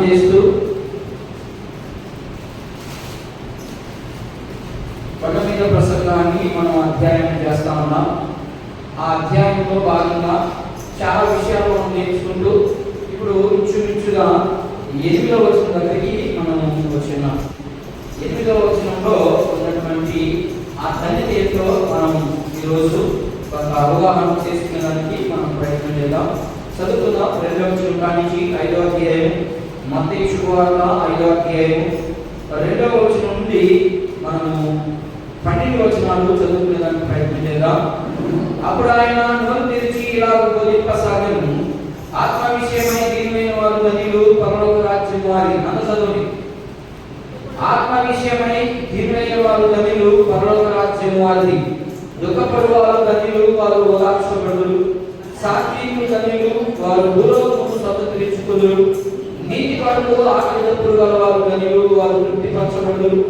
చేస్తూ కొండ మీద ప్రసంగాన్ని మనం అధ్యయనం చేస్తా ఉన్నాం. ఆ అధ్యాయంలో భాగంగా చాలా విషయాలు మనం నేర్చుకుంటూ ఇప్పుడు ఇంచుమించుగా 8వ వచనం దగ్గరికి మనం వచ్చినాం. 8వ వచనంలో ఉన్నటువంటి ఆ ధన్యతతో మనం ఈరోజు కొంత అవగాహన చేసుకునేదానికి మనం ప్రయత్నం చేద్దాం. చదువుకుందాం. 2వ వచనం నుంచి 5వ అధ్యాయం, మత్తయి శుభవార్త 5వ అధ్యాయం 2వ వచనం నుండి మనము 12 వచనాలు చదువుకునేదానికి ప్రయత్నం చేద్దాం. అప్పుడు ఆయన నోరు తెరిచి ఇలా బోధింపసాగెను, ఆత్మ విషయమై దీనమైన వారు ధన్యులు, పరలోక రాజ్యం వారి. అంత చదువుని. ఆత్మ విషయమై దీనమైన వారు ధన్యులు, పరలోక రాజ్యం వారిది. దుఃఖపడు వారు ధన్యులు, వారు ఓదార్చబడుదురు. సాత్వికులు ధన్యులు, వారు భూలోకమును స్వతంత్రించుకొందురు. నీతిపరులు ఆకలి దప్పులు గల వారు ధన్యులు, వారు తృప్తిపరచబడుదురు.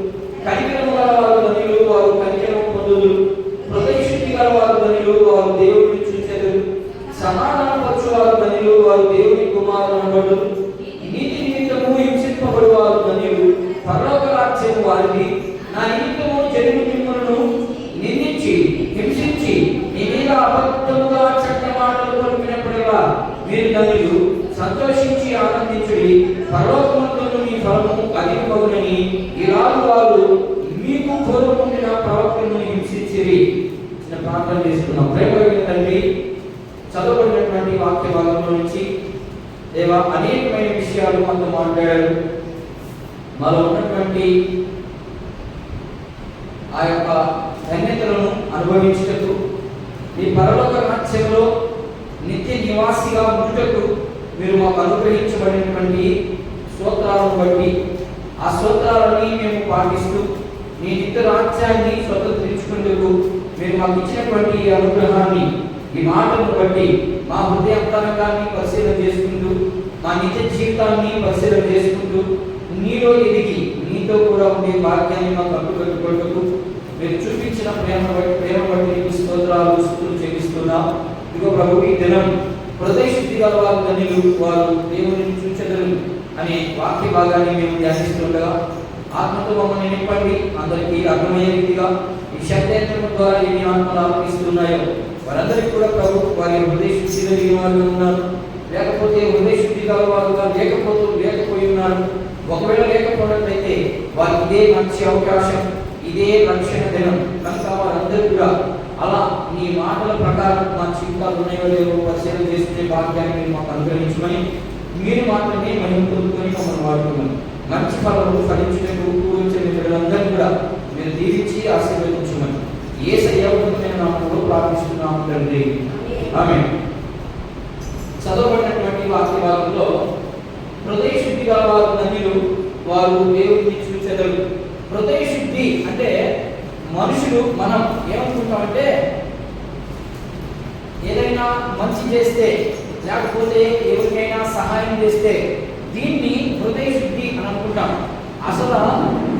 కనికరము గల వారు ధన్యులు, వారు కనికరము పొందుదురు. హృదయ శుద్ధి గల వారు ధన్యులు, వారు దేవుడిని చూచెదరు. సమాధానపరచు వారు ధన్యులు, వారు దేవుని కుమారులు అనబడుదురు. నీతి నిమిత్తము హింసింపబడు వారు ధన్యులు, పరలోక రాజ్యం వారిది. నా నిమిత్తము జనులు మిమ్మల్ని నిందించి హింసించి మీ మీద అబద్ధముగా చెడ్డ మాటలు పలికినప్పుడెల్లా మీరు ధన్యులు. సంతోషించి ఆనందించుడి, పరలోకమందున మీ ఫలము అధికమగునని ఇలాగు వారు మీకు పూర్వముండిన ప్రవక్తలను హింసించిరి. చిన్న ప్రార్థన చేసుకున్నాం. ప్రేమ తండ్రి, చదవబడినటువంటి వాక్య భాగంలో నుంచి దేవా అనేకమైన విషయాలు మనతో మాట్లాడారు. మాలో ఉన్నటువంటి ఆ యొక్క ధన్యతలను అనుభవించుటకు, ఈ పరలోక రాజ్యంలో నిత్య నివాసిగా ఉండుటకు మీరు మాకు అనుగ్రహించబడినటువంటి స్తోత్రాలను బట్టి ఆ స్తోత్రాలని మేము పాటిస్తూ మీ నిత్య రాజ్యాన్ని స్వతంత్రించుకునేందుకు మీరు మాకు ఇచ్చినటువంటి ఈ అనుగ్రహాన్ని, ఈ మాటలను బట్టి మా హృదయాంతరంగాన్ని పరిశీలన చేసుకుంటూ, మా నిత్య జీవితాన్ని పరిశీలన చేసుకుంటూ, నీలో ఎదిగి నీతో కూడా ఉండే భాగ్యాన్ని మాకు అడ్డుకట్టుకుంటూ మీరు చూపించిన ప్రేమ బట్టి నీకు స్తోత్రాలు స్తుతులు చెల్లిస్తున్నాం. ఇదిగో ప్రభు, ఈ దినం హృదయ శుద్ధి గల వారు ధన్యులు, వారు దేవుని చూచెదరు అనే వాక్య భాగాన్ని మేము ధ్యానిస్తుండగా ఆత్మతో మమ్మల్ని నింపండి. అందరికీ అర్థమయ్యే రీతిగా ఈ శబ్దేంద్రం ద్వారా ఎన్ని ఆత్మలు ఆలపిస్తున్నాయో వారందరికీ కూడా ప్రభు వారి హృదయ శుద్ధి కలిగిన వారు ఉన్నారు, లేకపోతే హృదయ శుద్ధి గల వారుగా లేకపోయి ఉన్నారు. ఒకవేళ లేకపోయినట్లయితే వారికి ఇదే మంచి అవకాశం, ఇదే రక్షణ దినం కనుక వారందరూ కూడా అలా నీ మాటల ప్రకారం మా జీవితాలు ఉన్నాయో లేవో పరిశీలన చేసుకునే భాగ్యాన్ని మీరు మాకు అనుగ్రహించమని, మీరు మాత్రమే మనం పొందుకొని మమ్మల్ని వాడుకున్నాం. మంచి ఫలాలు ఫలించినట్టు కూర్చొని బిడ్డలందరూ కూడా మీరు దీవించి ఆశీర్వదించమని యేసయ్య ఉన్నతమైన నామములో ప్రార్థిస్తున్నాము తండ్రి, ఆమేన్. చదవబడినటువంటి వాక్య భాగంలో హృదయ శుద్ధి గల వారు ధన్యులు, వారు దేవుడిని చూచెదరు. హృదయ శుద్ధి అంటే మనుషులు మనం ఏమనుకుంటామంటే ఏదైనా మంచి చేస్తే లేకపోతే ఎవరికైనా సహాయం చేస్తే దీన్ని హృదయ శుద్ధి అని అనుకుంటాం. అసలు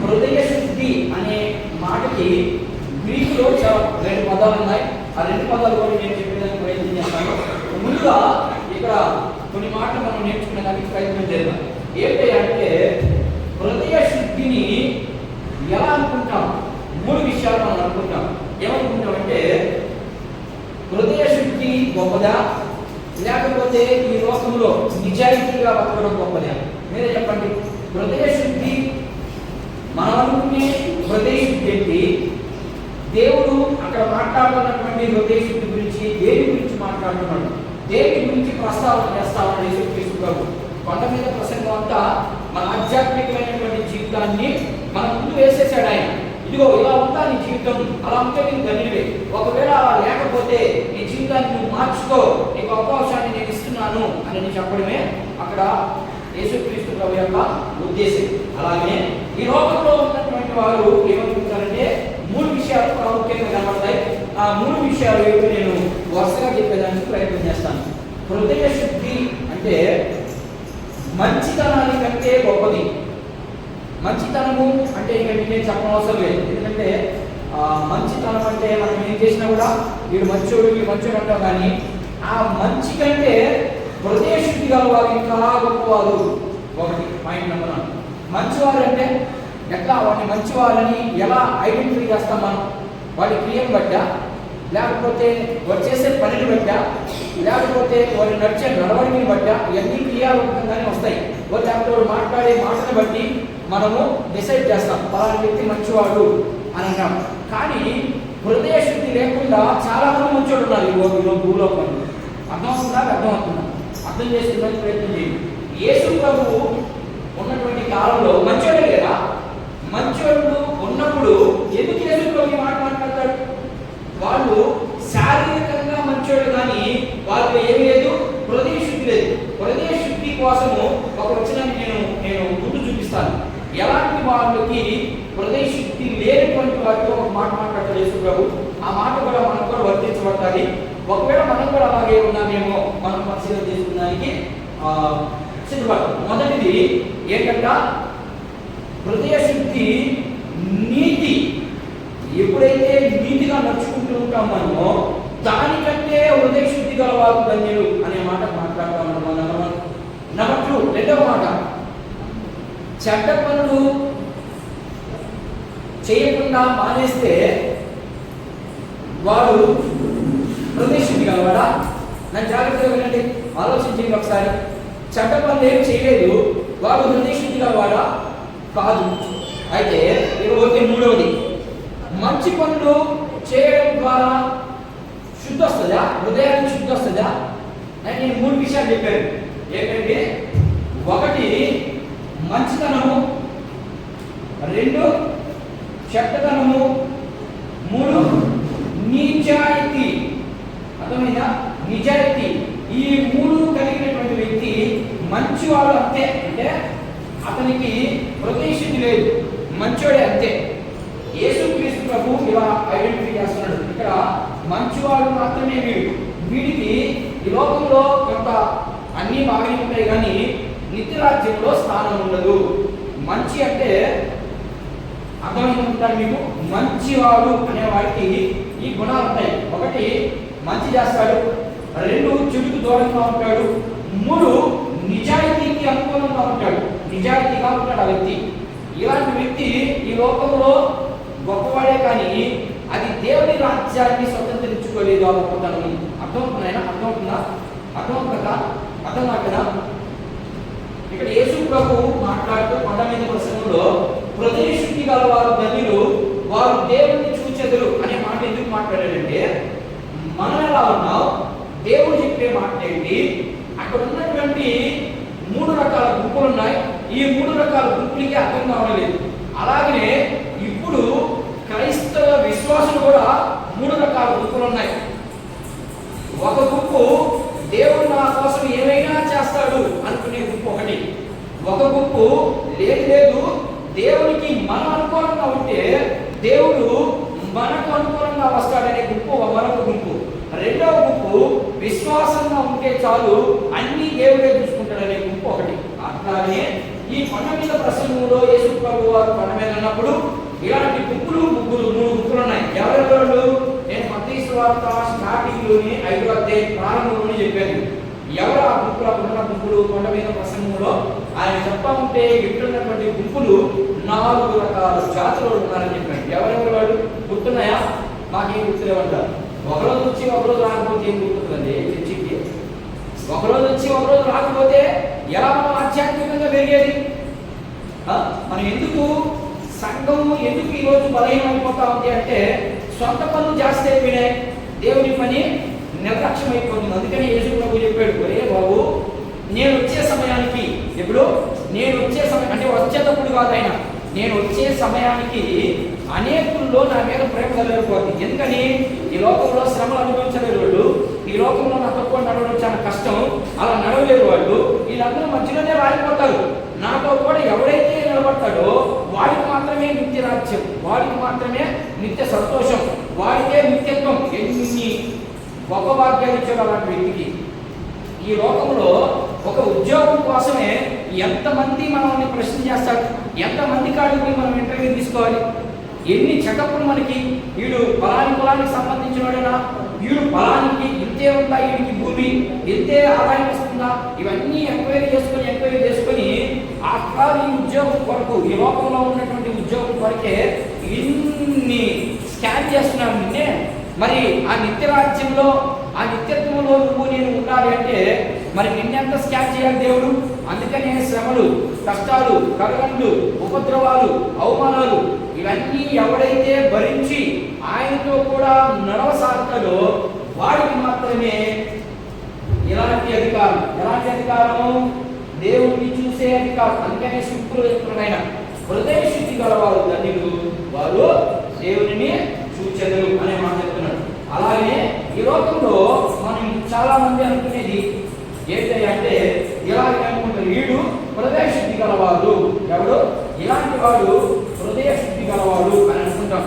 హృదయ శుద్ధి అనే మాటకి గ్రీకులో 2 పదాలు ఉన్నాయి. ఆ 2 పదాలు కూడా నేను చెప్పేదానికి ప్రయత్నం చేస్తాను. ముందుగా ఇక్కడ కొన్ని మాటలు మనం నేర్చుకునేదానికి ప్రయత్నం చేద్దాం. ఏంటంటే హృదయ శుద్ధిని ఎలా అనుకుంటాం? 3 విషయాలు మనం అనుకుంటాం. ఏమనుకుంటామంటే హృదయ శుద్ధి గొప్పదా, లేకపోతే ఈ లోకంలో నిజాయితీగా బతకడం గొప్పదా? మీరే చెప్పండి. హృదయ శుద్ధి మనం అనుకునే హృదయ శుద్ధి ఏంటి? దేవుడు అక్కడ మాట్లాడుతున్నటువంటి హృదయ శుద్ధి గురించి దేని గురించి మాట్లాడుతున్నాడు, దేని గురించి ప్రస్తావన చేస్తామని యేసుక్రీస్తు ప్రభు కొండ మీద ప్రసంగం అంతా మన ఆధ్యాత్మికమైనటువంటి జీవితాన్ని మన ముందు వేసేసాడు ఆయన. ఇదిగో ఇలా ఉందా నీ జీవితం, అలా ఉంటే నీకు ధన్యుడివే. ఒకవేళ అలా లేకపోతే నీ జీవితాన్ని నువ్వు మార్చుకో, నీకు అవకాశాన్ని నేను ఇస్తున్నాను అని చెప్పడమే అక్కడ యేసుక్రీస్తు ప్రభు యొక్క ఉద్దేశం. అలాగే ఈ లోకంలో ఉన్నటువంటి వారు ఏమనుకుంటారంటే 3 విషయాలు ప్రాముఖ్యంగా కనబడతాయి. ఆ 3 విషయాలు ఏమిటో నేను వరుసగా చెప్పేదానికి ప్రయత్నం చేస్తాను. హృదయ శుద్ధి అంటే మంచితనాన్ని కంటే గొప్పది. మంచితనము అంటే ఇక నేను చెప్పనవసరం లేదు, ఎందుకంటే మంచితనం అంటే మనం ఏం చేసినా కూడా వీడు మంచోడు అంటాం. కానీ ఆ మంచి కంటే హృదయ శుద్ధి గల వారు ఇంకా గొప్పవారు. ఒకటి పాయింట్ నెంబర్ 1. మంచివారు అంటే ఎట్లా వాడిని మంచివాళ్ళని ఎలా ఐడెంటిఫై చేస్తాం మనం? వాడి క్రియను బట్టా, లేకపోతే వాడు చేసే పనిని బట్టా, లేకపోతే వాడు నడిచే నడవడిని బట్టా, ఇవన్నీ క్రియారూపంగానే వస్తాయి. లేకపోతే వాడు మాట్లాడే మాటను బట్టి మనము డిసైడ్ చేస్తాం పలానా వ్యక్తి మంచివాడు అని అంటాం. కానీ హృదయ శుద్ధి లేకుండా చాలా మంది మంచోడు ఉన్నారు ఈ భూలోకంలో. అర్థం చేసుకునే ప్రయత్నం చేయండి. యేసు ప్రభువు ఉన్నటువంటి కాలంలో మంచోడే లేదా? మంచోళ్ళు ఉన్నప్పుడు ఎందుకు యేసు ప్రభు ఈ మాట మాట్లాడతాడు? వాళ్ళు శారీరకంగా మంచోళ్ళు, కానీ వాళ్ళు ఏమి లేదు, హృదయ శుద్ధి లేదు. హృదయ శుద్ధి కోసము ఒక వచనాన్ని నేను ముందు చూపిస్తాను. ఎలాంటి వాళ్ళకి హృదయ శుద్ధి లేనటువంటి వారితో ఒక మాట మాట్లాడతాడు యేసు ప్రభు. ఆ మాట కూడా మనం కూడా వర్తించబడాలి. ఒకవేళ మనం కూడా అలాగే ఉన్నామేమో మనం పరిశీలన చేసుకున్నానికి సిద్ధపడతాం. మొదటిది ఏంటంట? హృదయ శుద్ధి, నీతి. ఎప్పుడైతే నీతిగా నడుచుకుంటూ ఉంటాం మనమో దానికంటే హృదయ శుద్ధి గలవారు ధన్యులు అనే మాట మాట్లాడతాం. నెంబర్ 2, రెండవ మాట, చెడ్డ పనులు చేయకుండా మానేస్తే వాడు హృదయ శుద్ధి గలవాడా? నన్ను జాగ్రత్తగా వినండి, ఆలోచించండి ఒకసారి. చెడ్డ పనులు ఏం చేయలేదు, వాడు హృదయ శుద్ధి గలవాడా? కాదు. అయితే ఇకపోతే మూడవది, మంచి పనులు చేయడం ద్వారా శుద్ధి వస్తుందా? హృదయానికి శుద్ధి వస్తుందా? నేను 3 విషయాలు చెప్పాను. ఏంటంటే 1 మంచితనము, 2 చెడ్డతనము, 3 నిజాయితీ. అర్థమైందా? నిజాయితీ. ఈ 3 కలిగినటువంటి వ్యక్తి మంచివాడు అంతే. అంటే అతనికి హృదయ శుద్ధి లేదు, మంచోడే అంతే. యేసుక్రీస్తు ప్రభు ఇలా ఐడెంటిఫై చేస్తున్నాడు. ఇక్కడ మంచివాడు మాత్రమే వీడికి ఈ లోకంలో కొంత అన్నీ బాగానే ఉంటాయి, కానీ నిత్యరాజ్యంలో స్థానం ఉండదు. మంచి అంటే అర్థమవుతుంటారు మీకు? మంచివాడు అనే వాడికి ఈ గుణాలు ఉంటాయి. 1 మంచి చేస్తాడు, 2 చెడుకు దూరంగా ఉంటాడు, 3 నిజాయితీకి అనుకూలంగా ఉంటాడు. నిజాయితీగా ఉంటాడు ఆ వ్యక్తి. ఇలాంటి వ్యక్తి ఈ లోకంలో గొప్పవాడే, కానీ అది దేవుని రాజ్యాన్ని స్వతంత్రించుకోలేదు. ఆ గొప్పతనం అర్థమవుతున్నాయినా? అర్థం కదా? ఇక్కడ యేసు ప్రభు మాట్లాడుతూ కొండ మీద ప్రసంగంలో హృదయ శుద్ధి గలవారు ధన్యులు, వారు దేవుని చూచెదరు అనే మాట ఎందుకు మాట్లాడాడంటే, మనం ఎలా ఉన్నాం, దేవుడు చెప్పే మాట ఏంటి? అక్కడ ఉన్నటువంటి 3 రకాల గుంపులు ఉన్నాయి. ఈ 3 రకాల గుంపులకి అర్థం కావలేదు. అలాగే ఇప్పుడు క్రైస్తవ విశ్వాసులు కూడా 3 రకాల గుంపులు ఉన్నాయి. ఒక గుంపు దేవుడు నా కోసం ఏమైనా చేస్తాడు అనుకునే గుంపు ఒకటి. ఒక గుంపు లేదు దేవునికి మనం అనుకూలంగా ఉంటే దేవుడు మనకు అనుకూలంగా వస్తాడనే గుంపు మరొక గుంపు. రెండవ గుంపు విశ్వాసంగా ఉంటే చాలు అన్ని దేవుడే చూసుకుంటాడనే గుంపు ఒకటి. అట్లానే ఈ కొండ మీద ప్రసంగంలో యేసు ప్రభు వారు కొండ మీద ఉన్నప్పుడు ఇలాంటి గుంపులు 3 గుంపులు ఉన్నాయి. ఎవరెవరు? నేను మత్తయి సువార్త స్టార్టింగ్లోని 5వ అధ్యాయం ప్రారంభంలోనే చెప్పాను. ఎవరు ఆ గుంపులు? ఉన్న గుంపులు కొండ మీద ప్రసంగంలో ఆయన చెప్పా ఉంటే ఇప్పుడున్నటువంటి గుంపులు 4 రకాల జాతులు ఉన్నారని చెప్పాడు. ఎవరెవరు వాడు? గుర్తున్నాయా? మాకేం గుర్తులేమంటారు. ఒకరోజు వచ్చి ఒకరోజు రాకపోతే ఏం గుర్తుందండి చర్చికి? ఒకరోజు వచ్చి ఒకరోజు రాకపోతే ఎలా మనం ఆధ్యాత్మికంగా పెరిగేది? మనం ఎందుకు సంఘము ఎందుకు ఈరోజు బలహీనం అయిపోతా ఉంది అంటే, సొంత పనులు జాస్తి అయిపోయినాయి, దేవుని పని నిర్లక్ష్యం అయిపోతుంది. అందుకని యేసు ప్రభు చెప్పాడు, ఒరే బాబు, నేను వచ్చే సమయానికి, ఇప్పుడు నేను వచ్చే సమయం అంటే వచ్చేటప్పుడు కాదు ఆయన, నేను వచ్చే సమయానికి అనేకుల్లో నా మీద ప్రేమ కలిగిపోతుంది. ఎందుకని? ఈ లోకంలో శ్రమలు అనుభవించలేరు వాళ్ళు, ఈ లోకంలో నా తక్కువ నడవడం చాలా కష్టం, అలా నడవలేరు వాళ్ళు. వీళ్ళందరూ మధ్యలోనే రాలిపోతారు. నాతో కూడా ఎవడైతే నిలబడతాడో వాడికి మాత్రమే నిత్య రాజ్యం, వాడికి మాత్రమే నిత్య సంతోషం, వాడికే నిత్యత్వం. ఎన్ని గొప్ప భాగ్యాలు ఇచ్చాడు అలాంటి వ్యక్తికి. ఈ లోకంలో ఒక ఉద్యోగం కోసమే ఎంతమంది మనల్ని ప్రశ్న చేస్తాడు, ఎంతమంది కాడికి మనం ఇంటర్వ్యూ తీసుకోవాలి, ఎన్ని చెకప్లు మనకి, వీడు పలాని కులానికి సంబంధించినోడేనా, వీడు పలానికి ఇంతే ఉందా, వీడికి భూమి ఇంతే ఆదాయం వస్తుందా, ఇవన్నీ ఎంక్వైరీ చేసుకొని ఉద్యోగం కొరకు, ఈ లోకంలో ఉన్నటువంటి ఉద్యోగం కొరకే ఇన్ని స్కాన్ చేస్తున్నాను నిన్నే. మరి ఆ నిత్య రాజ్యంలో, ఆ నిత్యత్వంలో నువ్వు నేను ఉండాలి అంటే మరి నిన్నెంత స్కాన్ చేయాలి దేవుడు? అందుకనే శ్రమలు, కష్టాలు, కలగండ్లు, ఉపద్రవాలు, అవమానాలు ఇవన్నీ ఎవడైతే భరించి ఆయనతో కూడా నడవసాగుతాడో వాడికి మాత్రమే ఎలాంటి అధికారం. ఎలాంటి అధికారము? దేవుడిని చూసే అధికారం. అందుకనే శుక్రుడైన హృదయ శుద్ధి గలవారు ధన్యులు, వారు దేవుడిని చూచెదరు అనే మాట చెప్తున్నాడు. అలాగే ఈ లోకంలో మనం చాలా మంది అనుకునేది ఏంటంటే ఇలాగే అనుకుంటారు, వీడు హృదయ శుద్ధి గలవాడు. ఎవడు? ఇలాంటి వాడు హృదయ శుద్ధి గలవాడు అని అనుకుంటాం.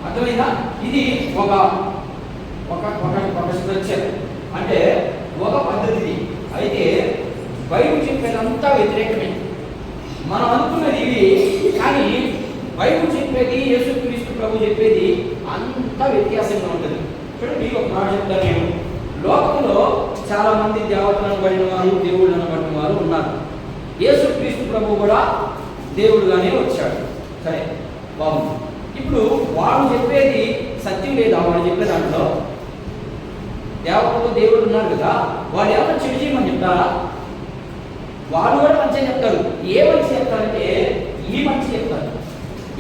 అర్థమైందా? ఇది ఒక ఒక ఒక స్ట్రక్చర్, అంటే ఒక పద్ధతి. అయితే బైబిల్ చెప్పేదంతా వ్యతిరేకమే. మనం అనుకున్నది ఇవి, కానీ బైబిల్ చెప్పేది, యేసుక్రీస్తు ప్రభు చెప్పేది అంతా వ్యత్యాసంగా ఉంటుంది. చూడండి, ఒక మాట చెప్తాను నేను. లోకంలో చాలా మంది దేవతలను పడిన వారు, దేవుళ్ళను పడిన వారు ఉన్నారు. యేసుక్రీస్తు ప్రభు కూడా దేవుడుగానే వచ్చాడు. సరే, బాగుంది. ఇప్పుడు వాడు చెప్పేది సత్యం లేదా? వాడు చెప్పే దాంట్లో దేవతలు దేవుడు ఉన్నారు కదా, వాడు ఏమైనా చెడు చేయమని చెప్తారా? వాడు కూడా మంచిగా చెప్తారు. ఏ మంచి చెప్తారంటే ఈ మంచి చెప్తారు.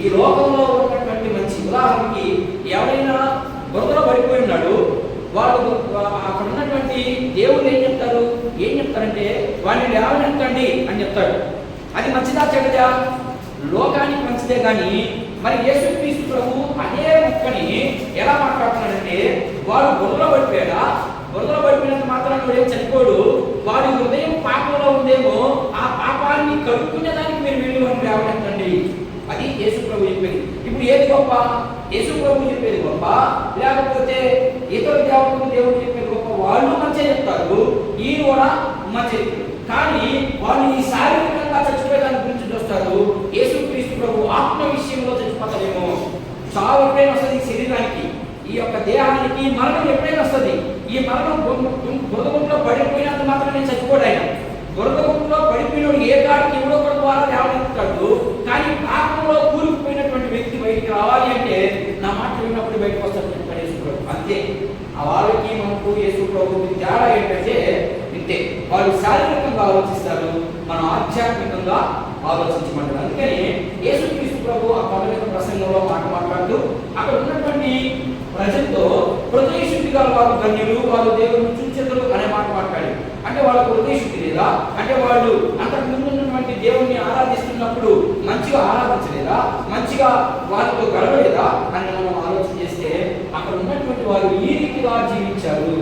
ఈ లోకంలో ఉన్నటువంటి మంచి, ఉదాహరణకి ఎవరైనా బురదలో పడిపోయి ఉన్నాడు, వాడు అక్కడ ఉన్నటువంటి దేవుడు ఏం చెప్తారంటే వాడిని లేవనెత్తండి అని చెప్తాడు. అది మంచిదా చెడ్డదా? లోకానికి మంచిదే. కానీ మరి యేసుక్రీస్తు ప్రభు అదే ముక్కని ఎలా మాట్లాడుతున్నాడంటే, వాడు బురదలో పడిపోయాడా? బురదలో పడిపోయినంత మాత్రం ఏం చనిపోడు. వాడి హృదయం పాపంలో ఉందేమో, ఆ పాపాన్ని కడుక్కునే దానికి మీరు వెళ్ళి వాడిని లేవనెత్తండి. అది యేసు ప్రభు చెప్పేది. ఇప్పుడు ఏది గొప్ప? యేసు ప్రభు చెప్పేది గొప్ప, లేకపోతే ఇతర దేవుడు చెప్పేది గొప్ప? వాళ్ళు మంచిగా చెప్తారు, ఈయన కూడా మంచి. కానీ వాళ్ళు ఈ శారీరకంగా చచ్చిపోయేదాని గురించి చూస్తారు. యేసుక్రీస్తు ప్రభు ఆత్మ విషయంలో చచ్చిపోతారేమో. చావు ఎప్పుడైనా వస్తుంది ఈ శరీరానికి, ఈ యొక్క దేహానికి మరణం ఎప్పుడైనా వస్తుంది. ఈ మరణం బురదగుంట్లో పడిపోయినంత మాత్రం నేను చచ్చిపోడు. ఆయన బురదగుంట్లో పడిపోయినోడు ఏ కాడికి ఎవడో ఒకటి ద్వారా లేవనెత్తుతాడు. కానీ పాపంలో కూరుకుపోయినటువంటి వ్యక్తి బయటికి రావాలి అంటే నా మాట విన్నప్పుడు బయటకు వస్తాడు యేసు ప్రభు. అంతే. ఆ వాళ్ళకి మనకు యేసు ప్రభుకి తేడా ఏంటంటే ఇంతే. వాళ్ళు శారీరకంగా ఆలోచిస్తారు, మనం ఆధ్యాత్మికంగా ఆలోచించమంటారు. అందుకని యేసుక్రీస్తు ప్రభు ఆ పౌరాణిక ప్రసంగంలో మాట్లాడుతూ అక్కడ ఉన్నటువంటి ప్రజలతో హృదయ శుద్ధి గల వారు ధన్యులు, వాళ్ళు దేవుడిని చూచెదరు అనే మాట మాట్లాడి. అంటే వాళ్ళకు హృదయ శుద్ధి లేదా? అంటే వాళ్ళు అంతకు ముందు ఉన్నటువంటి దేవుణ్ణి ఆరాధిస్తున్నప్పుడు మంచిగా ఆరాధించలేదా? మంచిగా వారితో గడవలేదా అని మనం ఆలోచన చేస్తే అక్కడ ఉన్నటువంటి వారు ఈ రీతిగా జీవించారు.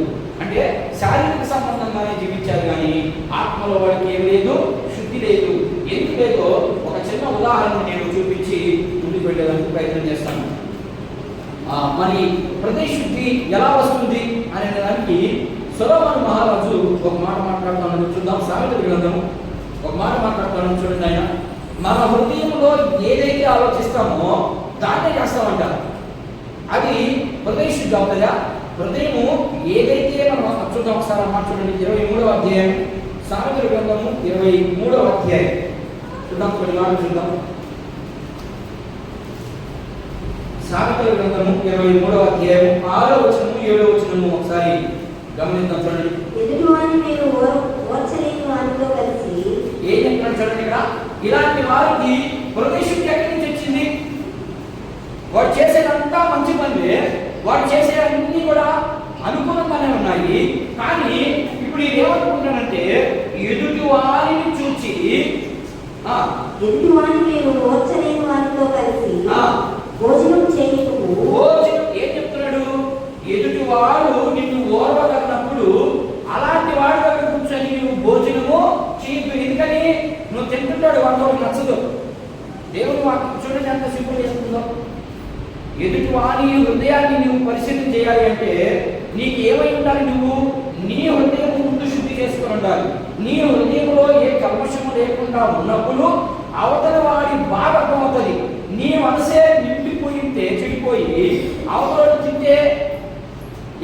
అంటే శారీరక సంబంధంగానే జీవించారు, కానీ ఆత్మలో వాడికి ఏం లేదు, శుద్ధి లేదు. ఎందుకు లేదో ఒక చిన్న ఉదాహరణ నేను చూపించి ముందుకు వెళ్ళేదానికి ప్రయత్నం చేస్తాను. మరి హృదయ శుద్ధి ఎలా వస్తుంది అనే దానికి సొలొమోను మహారాజు ఒక మాట మాట్లాడుతానని చూద్దాం. సామెతల గ్రంథము ఒక మాట మాట్లాడుతానని చూడండి. ఆయన మన హృదయంలో ఏదైతే ఆలోచిస్తామో దాన్నే చేస్తామంట. అది హృదయ శుద్ధి అవుతుందా? హృదయము ఏదైతే మనం చూద్దాం ఒకసారి అన్నమాట. చూడండి, 23వ అధ్యాయం, సామెతల గ్రంథము 23వ అధ్యాయం చూద్దాం. కొన్ని మాటలు చూద్దాం. సామెతల గ్రంథము 23వ అధ్యాయం 6వ వచనము 7వ వచనము ఒకసారి గమనిద్దాం. చూడండి, ఏం చెప్తున్నాడు చూడండి ఇక్కడ. ఇలాంటి వారికి హృదయ శుద్ధి ఎక్కడి నుంచి వచ్చింది? వాడు చేసేదంతా మంచి పనులే, వాడు చేసే అన్ని కూడా అనుకూలంగానే ఉన్నాయి. కానీ ఇప్పుడు ఏమనుకుంటానంటే ఎదుటి వారిని చూచి ఎదుటి వారిని నేను ఓర్చలేని వారితో కలిసి భోజనం చేయకు. భోజనం ఏం చెప్తున్నాడు? ఎదుటి వాడు నిన్ను ఓర్వగలిగినప్పుడు అలాంటి వాడి దగ్గర కూర్చొని నువ్వు భోజనము చేయకు. ఎందుకని? నువ్వు తింటుంటాడు, వాడితో నచ్చదు. దేవుడు వాటిని చూడండి ఎంత సింపుల్ చేస్తుందో. ఎదుటి వారి హృదయాన్ని నువ్వు పరిశీలన చేయాలి అంటే నీకు ఏమై ఉండాలి? నువ్వు నీ హృదయం ముందు శుద్ధి చేసుకుని ఉండాలి. నీ హృదయంలో ఏ కల్మషము లేకుండా ఉన్నప్పుడు అవతల వాడి బాగా అర్థమవుతుంది. నీ మనసే నిండిపోయితే చెడిపోయి అవతల తింటే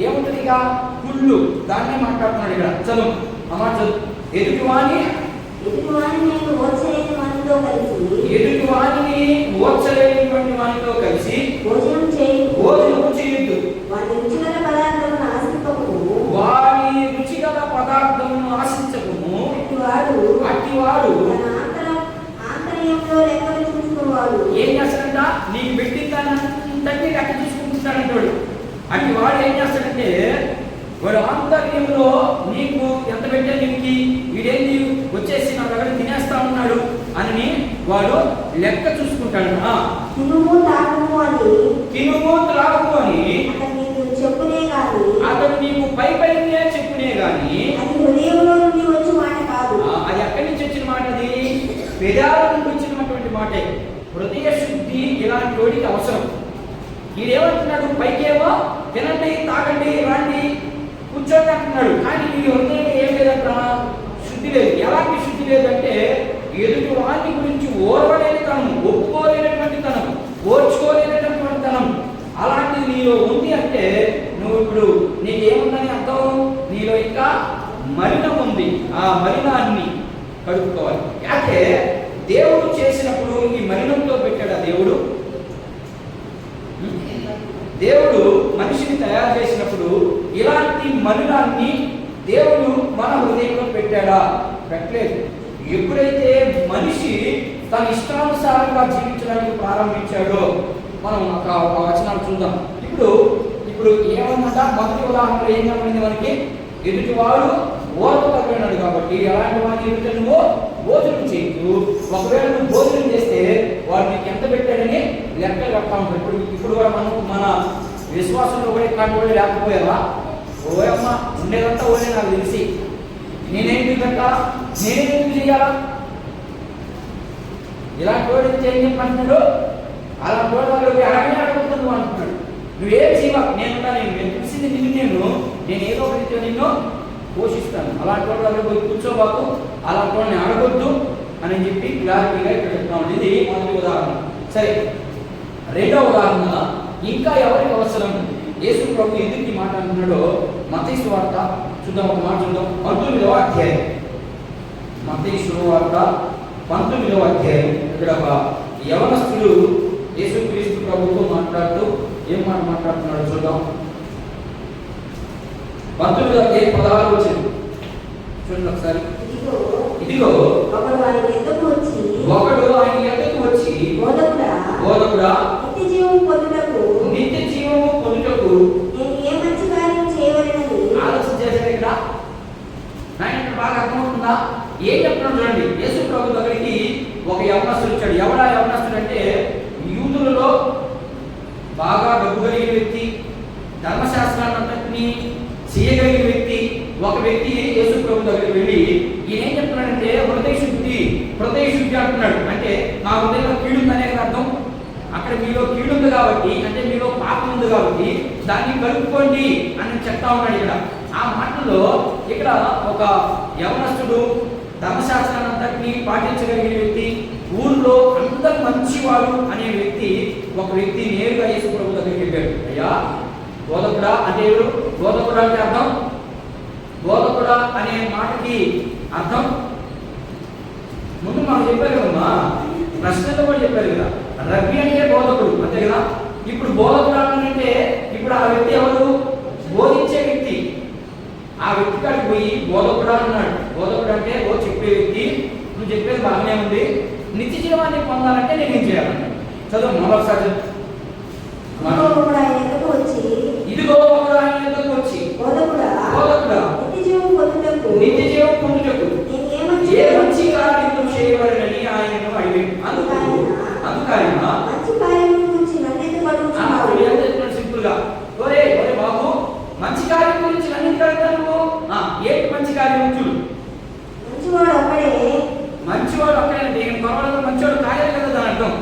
ఏముంటుంది? ఏంటా కుళ్ళు, దాన్నే మాట్లాడుతున్నాడు ఇక్కడ. చదువు అమ్మ చదువు. ఎదుటివాణిని నేను ఓర్చలేని వానితో కలిసి ఓర్చలేనిటువంటి వానితో కలిసి భోజనం చేయొద్దు. వాని రుచిగల పదార్థమును ఆశింపకుము. వారి రుచిగల పదార్థమును ఆశించకుము. అట్టివాడు తన ఆంతర్యంలో లెక్కలు చూసుకునేవాడు. ఏం చేస్తాడంట? నీకు పెట్టిన దాన్ని లెక్క చూసుకుంటాడంటాడు. అట్టి వాడు ఏం చేస్తాడంటే వాడు ఆంతర్యంలో నీకు ఎంత పెట్టే నీకు వీడేంది వచ్చేసి నా దగ్గర తినేస్తా ఉన్నాడు అని వాడు లెక్క చూసుకుంటాడు. తినుము త్రాగుము అని అతడు నీకు పై పైనే చెప్పునే గాని అది హృదయంలో నుండి వచ్చే మాట కాదు. అది ఎక్కడి నుంచి వచ్చిన మాట? అది పెదాల నుండి వచ్చినటువంటి మాటే. హృదయ శుద్ధి ఇలాంటి వాడికి అవసరం. ఈడేమంటున్నాడు? పైకేమో తినండి, తాగండి, రండి, కూర్చోండి అంటున్నాడు. కానీ ఈ హృదయంలో ఏం లేదంట, శుద్ధి లేదు. ఎలాంటి శుద్ధి లేదంటే ఎదుటి వాటి గురించి ఓర్వలేని తనం, ఒప్పుకోలేనటువంటి తనం, ఓర్చుకోలేనటువంటి తనం అలాంటిది నీలో ఉంది అంటే నువ్వు ఇప్పుడు నీకేముందని అర్థం? నీలో ఇంకా మలినం ఉంది. ఆ మలినాన్ని కడుక్కోవాలి. యాకే దేవుడు చేసినప్పుడు ఈ మలినంతో పెట్టాడు. దేవుడు మనిషిని తయారు చేసినప్పుడు ఇలాంటి మలినాన్ని దేవుడు మన హృదయంలో పెట్టాడా? పెట్టలేదు. ఎప్పుడైతే మనిషి తన ఇష్టానుసారంగా జీవించడానికి ప్రారంభించాడో మనం ఒక వచనాలు చూద్దాం. ఇప్పుడు ఏమన్నా మొదటి ఉదాహరణలో ఏం చెప్పండి మనకి? ఎదుటివాడు ఓర్వగలిగినాడు కాబట్టి ఎలాంటి వాడిని ఎదుట నువ్వు భోజనం చేయొద్దు. ఒకవేళ నువ్వు భోజనం చేస్తే వాడు నీకు ఎంత పెట్టాడని లెక్కలు కడతా ఉంటాడు. ఇప్పుడు కూడా మన విశ్వాసంలో కూడా ఇట్లాంటి లేకపోయావా? ఓయమ్మ ఉండేదంతా ఓనే నాకు తెలిసి నేనేంటి కట్టాలా, నేనేందుకు చేయాలా? ఇలాంటి వాడు ఏం చెప్పంటున్నాడు? అలా చూడగలిగి అలాగే అడుగుతుంది అంటున్నాడు. నువ్వేం చేయవా, నేను తెలిసింది నేను ఏదో ఒకటి నిన్ను పోషిస్తాను. అలాంటి వాళ్ళు పోయి కూర్చోబాకు, అలాంటి వాళ్ళని అడగొద్దు అని చెప్పి క్లారిటీగా ఇక్కడ చెప్తామండి. ఇది మొదటి ఉదాహరణ. సరే, రెండో ఉదాహరణ ఇంకా ఎవరికి అవసరం? యేసు ప్రభు ఎందుకు మాట అంటున్నాడో మత్తయి సువార్త చూద్దాం. ఒక మాట చూద్దాం. 19వ అధ్యాయం. మత్తయి సువార్త 19వ అధ్యాయం. ఇక్కడ ఒక యవనస్తుడు యేసుక్రీస్తు ప్రభుతో మాట్లాడుతూ ఏం మాట మాట్లాడుతున్నాడో చూద్దాం. 19వ అధ్యాయం 16వ వచనం చూడండి ఒకసారి. ఇదిగో ఒకడు ఆయన ఎద్దకు వచ్చి బోధకుడా నిత్య జీవము పొందుటకు ఆలోచన చేశాడు. ఇక్కడ నాయన బాగా అర్థమవుతుందా? ఏం చెప్తున్నాడు చూడండి. యేసు ప్రభు దగ్గరికి ఒక యవనస్తుడు వచ్చాడు. ఎవడా యవనస్తుడు అంటే యూదులలో బాగా డబ్బు కలిగిన వ్యక్తి, ధర్మశాస్త్రాన్ని చేయగలిగిన వ్యక్తి. ఒక వ్యక్తి యేసు ప్రభు దగ్గరికి వెళ్ళి ఈయన ఏం చెప్తున్నాడంటే హృదయ శుద్ధి అంటున్నాడు. అంటే నా హృదయంలో కీడు ఉందనే అర్థం. అక్కడ మీలో కీడు ఉంది కాబట్టి, అంటే మీలో పాపం ఉంది కాబట్టి దాన్ని కలుపుకోండి అని చెప్తా ఉన్నాడు. ఇక్కడ ఆ మాటల్లో ఇక్కడ ఒక యవనస్తుడు ధర్మశాస్త్రాన్ని పాటించగలిగిన వ్యక్తి, ఊళ్ళో అందరు మంచివాడు అనే వ్యక్తి, ఒక వ్యక్తి నేరుగా యేసు ప్రభు దగ్గరికి వెళ్ళాడు. అయ్యా బోధకుడా అంటే ఎవరు? బోధకుడా అంటే అర్థం, బోధకుడా అనే మాటకి అర్థం ముందు మనం చెప్పారు కదమ్మా, ప్రశ్నలు కూడా చెప్పారు కదా. రబ్బీ అంటే బోధకుడు, అంతే కదా. ఇప్పుడు బోధకుడు అంటే ఇప్పుడు ఆ వ్యక్తి ఎవరు? బోధించే వ్యక్తి. ఆ వ్యక్తి కాడికి పోయి బోధకుడు అన్నాడు. బోధకుడు అంటే చెప్పే వ్యక్తి. నువ్వు చెప్పేది బాగానే ఉంది, నిత్య జీవాన్ని పొందాలంటే నేను ఏం చేయాలన్నాడు. చదువు మరొకసారి. ఇదిగో ఒకడు ఆయన ఎద్దకు వచ్చి బోధకుడా నిత్య జీవం పొందుటకు ఏ మంచి కార్యము చేయవలెనని ఆయనను అడిగాడు. అందుకు ఆయన సింపుల్ గా ఒరే బాబు, మంచి కార్యం గురించి నన్ను అడుగుతాను. ఏంటి మంచి కార్యం? చూడు, మంచివాడు ఒక్కడే. పర్వాలేదు, మంచివాడు కాలేదు కదా దాని అర్థం.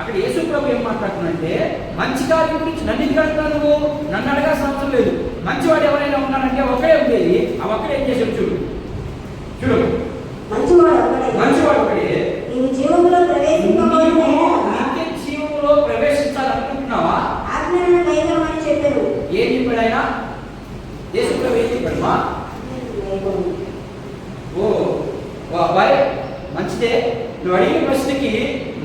అక్కడ యేసు ప్రభు ఏం మాట్లాడుతున్నాడంటే మంచి కార్యం గురించి నన్ను ఎందుకు అడుగుతాను? నువ్వు నన్ను అడగాల్సిన అవసరం లేదు. మంచివాడు ఎవరైనా ఉన్నాడంటే ఒక్కడే ఉండేది. ఆ ఒక్కడే ఏం చేసాడు? చూడు, మంచివాడు ఒకడే. నిత్య జీవంలో ప్రవేశించాలనుకుంటున్నావా? ఏం చెప్పాడు ఆయన? అమ్మా? ఓ అబ్బాయి మంచిదే. నువ్వు అడిగిన ప్రశ్నకి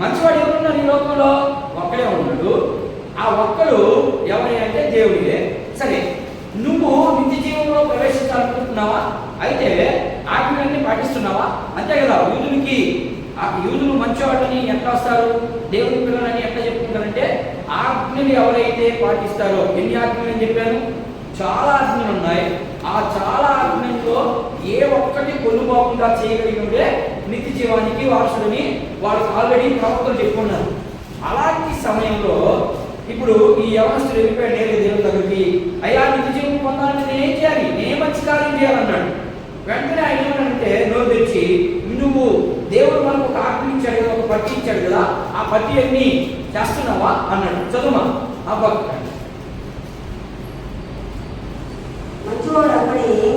మంచివాడు ఎవరున్నారు ఈ లోకంలో? ఒక్కడే ఉన్నాడు. ఆ ఒక్కడు ఎవరి అంటే దేవుడే. సరే, నువ్వు నిత్య జీవంలో ప్రవేశించాలనుకుంటున్నావా? అయితే ఆజ్ఞలన్నీ పాటిస్తున్నావా? అంతే కదా. యూదులు మంచివాళ్ళని ఎట్లా వస్తారు, దేవుని పిల్లలని ఎట్లా చెప్పుకుంటారంటే ఆజ్ఞలు ఎవరైతే పాటిస్తారో. ఎన్ని ఆజ్ఞలు అని చెప్పాను? చాలా ఆజ్ఞలు ఉన్నాయి. ఆ చాలా ఆజ్ఞల్లో ఏ ఒక్కటి కొనుగోకుండా చేయగలిగినదే నిత్య జీవానికి వారసుడని వాళ్ళకి ఆల్రెడీ ప్రవక్తలు చెప్పుకున్నారు. అలాంటి సమయంలో ఇప్పుడు ఈ యవనస్తుడు వెళ్ళిపోయాడు నేరుగా దేవుని దగ్గరికి. అయ్యా, నిత్య జీవం పొందాలంటే నేను ఏం చేయాలి? నేను మంచి కార్యం చేయాలన్నాడు. వెంటనే ఆయన ఏమన్నాడంటే నోరు తెచ్చి, నువ్వు దేవుడు మనకు ఒక ఆజ్ఞ ఇచ్చాడు కదా, ఒక పట్టి ఇచ్చాడు కదా, ఆ పట్టి అన్ని చేస్తున్నావా అన్నాడు. చదువుమా. అబ్బా,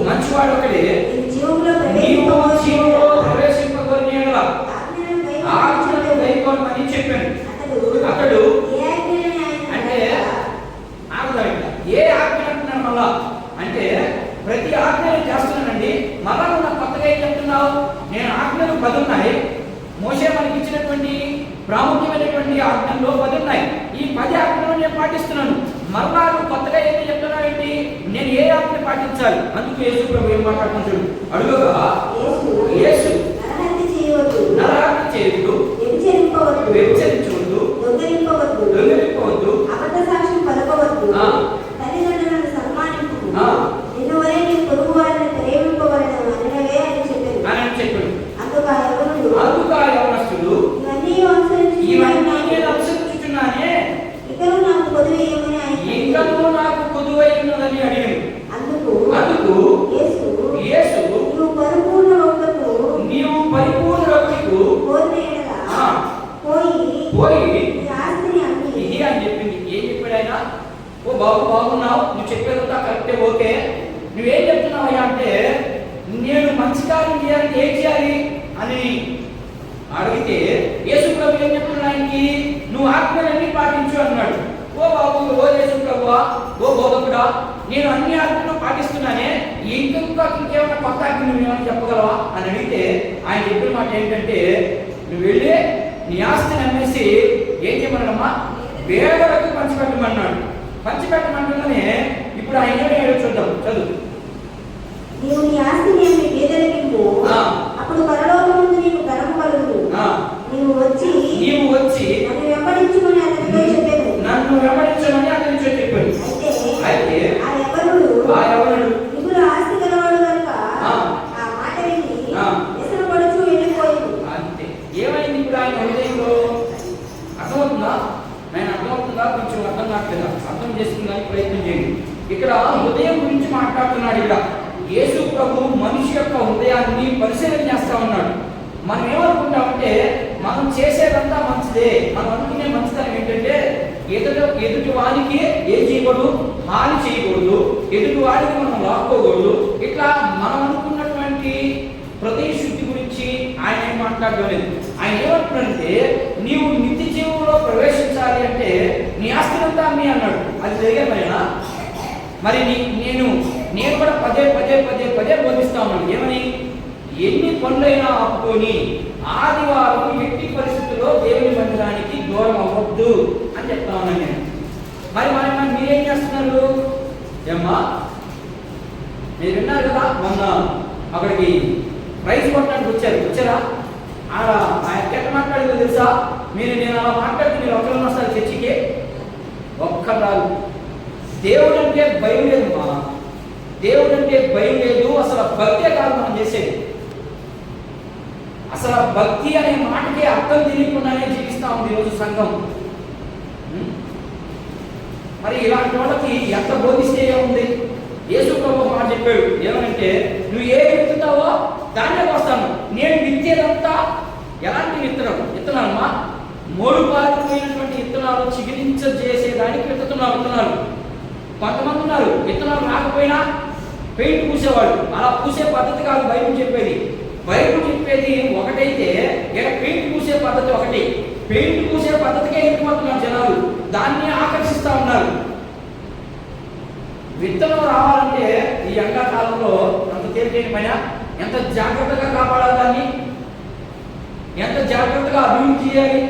మంచివాడు ఒకడే నీవు జీవంలో ప్రవేశింపగలిగిన ఆజ్ఞలను గైకొనమని చెప్పాను. అతడు అంటే ఆగుదాం. ఏ ఆజ్ఞ అంటున్నాను మళ్ళా అంటే ప్రతి ఆజ్ఞలు చేస్తున్నానండి. మళ్ళా నువ్వు నాకు కొత్తగా ఏం చెప్తున్నావు? నేను ఆజ్ఞలు 10 ఉన్నాయి. మోషే మనకి ఇచ్చినటువంటి ప్రాముఖ్యమైనటువంటి ఆజ్ఞల్లో 10 ఉన్నాయి. ఈ 10 ఆజ్ఞలు నేను పాటిస్తున్నాను. మళ్ళా నువ్వు కొత్తగా ఏమి చెప్తున్నావు ఏంటి? నేను ఏ ఆజ్ఞ పాటించాలి? అందుకు యేసు ప్రభు ఏం మాట్లాడుతున్నాడు? అడుగుగా యేసు నరహత్య చేయవద్దు, వ్యభిచరించవద్దు, దొంగిలింపవద్దు, అబద్ధ సాక్ష్యం పలకవద్దు, తల్లిదండ్రులను సన్మానించు, నిన్ను వలె నీ పొరుగు వారిని ప్రేమింపవలెను అనినవే అని చెప్పాడు. అందుకు ఆ యవనస్తుడు ఇవన్నీ నేను అనుసరించుచున్నానే, ఇంకనూ నాకు కొదువై ఉన్నదని అడిగాడు. అందుకు యేసు నీవు పరిపూర్ణ రక్షకు పోయి ఇది అని చెప్పింది. ఏం చెప్పాడు ఆయన? ఓ బాగున్నావు, నువ్వు చెప్పేదంతా కరెక్టే, ఓకే. నువ్వేం చెప్తున్నావయ్యా అంటే నేను మంచి కార్యం చేయాలంటే ఏం చేయాలి అని అడిగితే యేసు ప్రభు ఏం చెప్తున్నాడు ఆయనకి? నువ్వు ఆజ్ఞలన్నీ పాటించు అన్నాడు. ఓ బాబు, ఓ యేసు ప్రభువా, ఓ బోధకుడా, నేను అన్ని ఆజ్ఞలు పాటిస్తున్నానే, ఇంకేమైనా కొత్త ఆజ్ఞ నువ్వేమైనా చెప్పగలవా అని అడిగితే ఆయన చెప్పిన మాట ఏంటంటే, నువ్వు వెళ్ళి నీ ఆస్తిని అమ్మేసి ఏం చేయమన్నాడమ్మా? పేదలకు పంచిపెట్టమన్నాడు. పంచిపెట్టమంటుందనే ఇప్పుడు ఆయన ఏమయ్యాడో చూద్దాం. చదువు. నీవు నీ ఆస్తిని అమ్మి పేదలకిమ్ము, అప్పుడు పరలోకమందు నీకు ధనము కలుగును. నీవు వచ్చి నన్ను వెంబడించుమని అతనితో చెప్పాను. అయితే ఆ యవనుడు మిగుల ఆస్తి గలవాడు కనుక ఆ మాట విని వ్యసనపడుచు వెళ్ళిపోయాడు. అంతే. ఏమైంది ఇప్పుడు ఆయన హృదయంలో? అర్థమవుతుందా? కొంచెం అర్థం కావట్లేదా? అర్థం చేసుకున్నానికి ప్రయత్నం చేయండి. ఇక్కడ హృదయం గురించి మాట్లాడుతున్నాడు. ఇక్కడ యేసు ప్రభు మనిషి యొక్క హృదయాన్ని పరిశీలన చేస్తా ఉన్నాడు. మనం ఏమనుకుంటామంటే మనం చేసేదంతా మంచిదే. మనం అనుకునే మంచితనం ఏంటంటే ఎదుటి వానికి ఏం చేయకూడదు, హాని చేయకూడదు, ఎదుటి వాడికి మనం లాక్కోకూడదు. ఇట్లా మనం అనుకున్నటువంటి హృదయ శుద్ధి గురించి ఆయన ఏం మాట్లాడడం లేదు. ఆయన ఏమంటున్నాడంటే నీవు నిత్య జీవంలో ప్రవేశించాలి అంటే నీ ఆస్తినంతా అమ్మి అన్నాడు. అది జరిగేమైనా మరి నేను కూడా పదే బోధిస్తా ఉన్నాను. ఏమని? ఎన్ని పనులైనా ఆపుకొని ఆదివారం ఎట్టి పరిస్థితుల్లో దేవుని మందిరానికి దూరం అవ్వద్దు అని చెప్తా ఉన్నాను నేను. మరి మీరేం చేస్తున్నారు? ఏమ్మా, మీరు విన్నారు కదా, మొన్న అక్కడికి ప్రైజ్ కొట్టడానికి వచ్చారా? ఆయన ఎట్లా మాట్లాడేదో తెలుసా? నేను అలా మాట్లాడితే మీరు ఒక్కరు వస్తారు చర్చికి? ఒక్కరు రాదు. దేవుడు అంటే భయం లేదమ్మా. దేవుడు అంటే భయం లేదు. అసలు భక్తే కాదు మనం చేసేది. అసలు భక్తి అనే మాటకి అర్థం తెలియకుండానే జీవిస్తా ఉంది ఈరోజు సంఘం. మరి ఇలాంటి వాళ్ళకి ఎంత బోధిస్తే ఏముంది? యేసు ప్రభు మాట చెప్పాడు. ఏమనంటే నువ్వు ఏ విత్తుతావో దాన్నే వస్తాను. నేను విత్తేదంతా ఎలాంటి విత్తనాలమ్మా? మోడుపారిపోయినటువంటి విత్తనాలు చిగురించేసేదానికి విత్తనాలు. కొంతమంది ఉన్నారు విత్తనాలు రాకపోయినా పెయింట్ పూసేవాడు. అలా పూసే పద్ధతి కాదు బైబిల్ చెప్పేది. బైబిల్ చెప్పేది ఒకటైతే ఇక్కడ పెయింట్ పూసే పద్ధతి ఒకటి. పెయింట్ పూసే పద్ధతికే వెళ్ళిపోతున్నారు జనాలు. దాన్ని ఆకర్షిస్తూ ఉన్నారు. విత్తనం రావాలంటే ఈ ఎండాకాలంలో అంత తేలికైన పైన ఎంత జాగ్రత్తగా కాపాడాలి దాన్ని, ఎంత జాగ్రత్తగా అభివృద్ధి చేయాలి.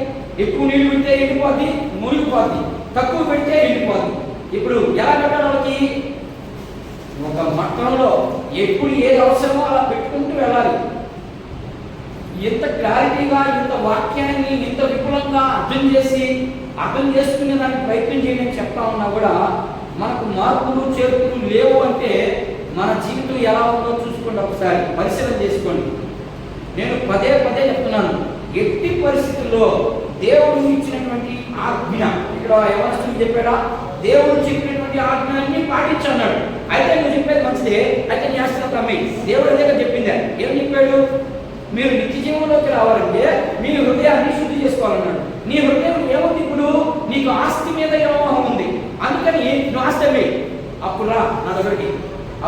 ఎక్కువ నీళ్ళు పెడితే ఎండిపోద్ది, మునిగిపోద్ది, తక్కువ పెడితే ఎండిపోద్ది. ఇప్పుడు ఎలా పెట్టాలి వాళ్ళకి? ఒక మట్టంలో ఎప్పుడు ఏది అవసరమో అలా పెట్టుకుంటూ వెళ్ళాలి. ఇంత క్లారిటీగా ఇంత వాక్యాన్ని ఇంత విపులంగా అర్థం చేసుకునే దానికి ప్రయత్నం చేయడానికి చెప్తా ఉన్నా కూడా మనకు మార్పులు చేర్పులు లేవు అంటే మన జీవితం ఎలా ఉందో చూసుకోండి, ఒకసారి పరిశీలన చేసుకోండి. నేను పదే చెప్తున్నాను, ఎట్టి పరిస్థితుల్లో దేవుడు ఇచ్చినటువంటి ఆజ్ఞ, ఇక్కడ యవనస్తులు చెప్పాడా, దేవుడు చెప్పినటువంటి ఆజ్ఞలన్నీ పాటించన్నాడు. అయితే నువ్వు చెప్పేది మంచిదే, అయితే నీ ఆస్తిని అమ్మి, దేవుడు అదే చెప్పిందే. ఏం చెప్పాడు? మీరు నిత్య జీవంలోకి రావాలంటే మీ హృదయాన్ని శుద్ధి చేసుకోవాలన్నాడు. నీ హృదయం ఏముంది? ఇప్పుడు నీకు ఆస్తి మీద వ్యామోహం ఉంది, అందుకని నువ్వు ఆస్తి అమ్మి, అప్పుడు రా నా దగ్గరికి,